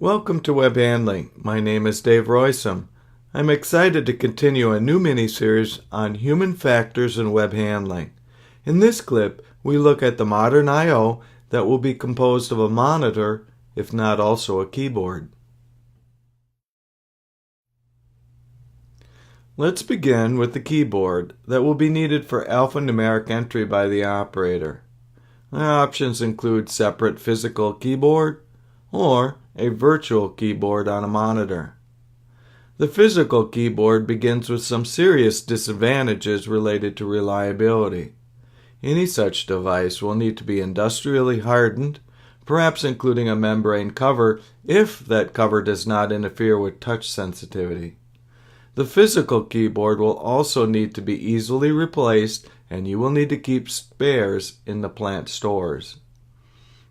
Welcome to Web Handling. My name is Dave Roysum. I'm excited to continue a new mini-series on human factors in web handling. In this clip, we look at the modern I/O that will be composed of a monitor, if not also a keyboard. Let's begin with the keyboard that will be needed for alphanumeric entry by the operator. The options include separate physical keyboard or a virtual keyboard on a monitor. The physical keyboard begins with some serious disadvantages related to reliability. Any such device will need to be industrially hardened, perhaps including a membrane cover if that cover does not interfere with touch sensitivity. The physical keyboard will also need to be easily replaced, and you will need to keep spares in the plant stores.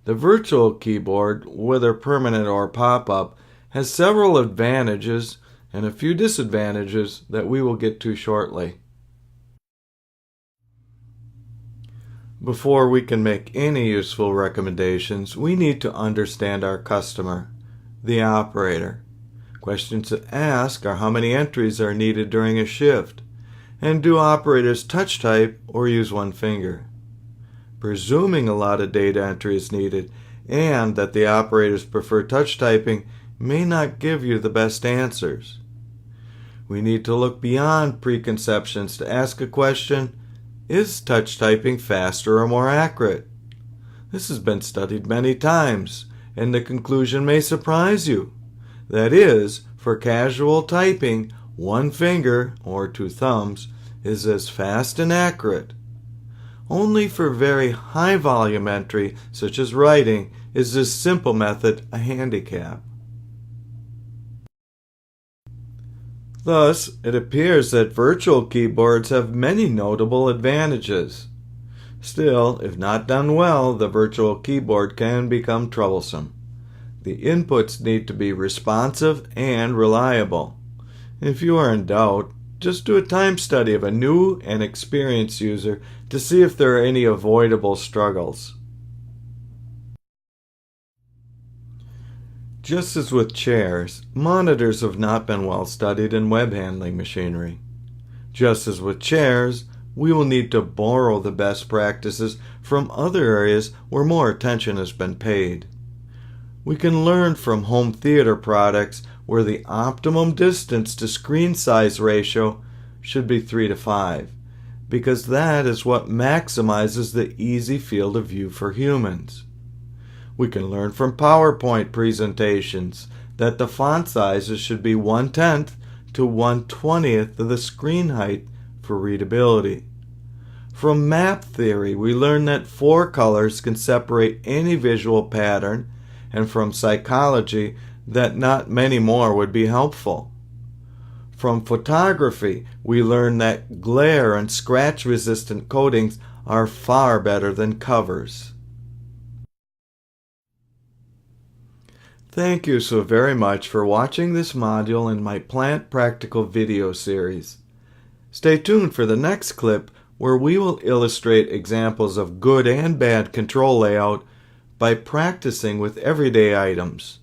The virtual keyboard, whether permanent or pop-up, has several advantages and a few disadvantages that we will get to shortly. Before we can make any useful recommendations, we need to understand our customer, the operator. Questions to ask are how many entries are needed during a shift, and do operators touch type or use one finger? Presuming a lot of data entry is needed and that the operators prefer touch typing may not give you the best answers. We need to look beyond preconceptions to ask a question: is touch typing faster or more accurate? This has been studied many times, and the conclusion may surprise you. That is, for casual typing, one finger, or two thumbs, is as fast and accurate. Only for very high volume entry, such as writing, is this simple method a handicap. Thus, it appears that virtual keyboards have many notable advantages. Still, if not done well, the virtual keyboard can become troublesome. The inputs need to be responsive and reliable. If you are in doubt, just do a time study of a new and experienced user to see if there are any avoidable struggles. Just as with chairs, monitors have not been well studied in web handling machinery. Just as with chairs, we will need to borrow the best practices from other areas where more attention has been paid. We can learn from home theater products where the optimum distance to screen size ratio should be 3 to 5, because that is what maximizes the easy field of view for humans. We can learn from PowerPoint presentations that the font sizes should be 1/10 to 1/20 of the screen height for readability. From map theory, we learn that 4 colors can separate any visual pattern, and from psychology that not many more would be helpful. From photography, we learn that glare and scratch-resistant coatings are far better than covers. Thank you so very much for watching this module in my Plant Practical video series. Stay tuned for the next clip where we will illustrate examples of good and bad control layout by practicing with everyday items,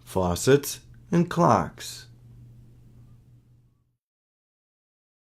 faucets, and clocks.